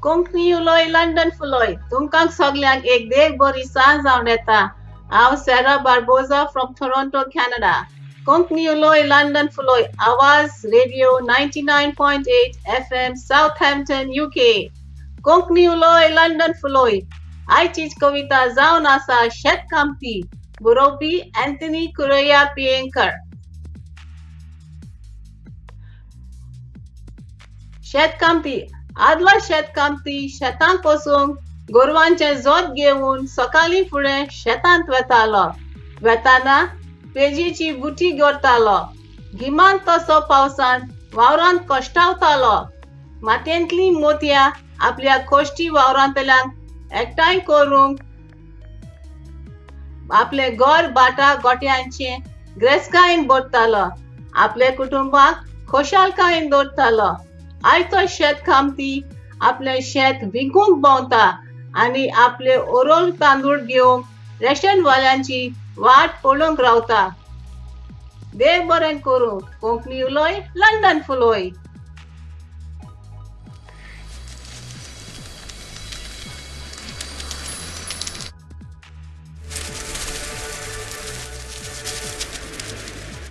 कोंकणी उलोय लंडन फुलोय तुमकां सगल्यांक एक देख बरी सांज जावन येता हांव Sarah Barboza from Toronto Canada Konkani उलोय लंडन फुलोय आवाज radio 99.8 FM Southampton UK Konkani उलोय लंडन फुलोय आयचीच कविता जावन आसा शेतकामती बरोवपी अँथनी कुरया पियेंकर शेतकामती आदलो शेतकामती शेतांत वचून गोरवांचे जोत घेवन सकाळी फुडें शेतांत वेतालो वेताना पेजीची बुटी करतालो गिमान तसो पावसान वावरांत कश्टावतालो मातयेंतली मोतयां आपल्या कोश्टी वावरांतल्यान एकठांय करूंक आपले घर बाटा गोट्यांचे ग्रेसकायेन भरतालो आपले कुटुंबाक खोशालकायेन दवरतालो आयचो शेतकामती आपले शेत विकूंक भोंवता आनी आपले ओरोल तांदूळ घेवंक रेशन वाल्यांची वाट पळोवंक रावता देव बरें करूं कोंकणी उलोय लंडन फुलोय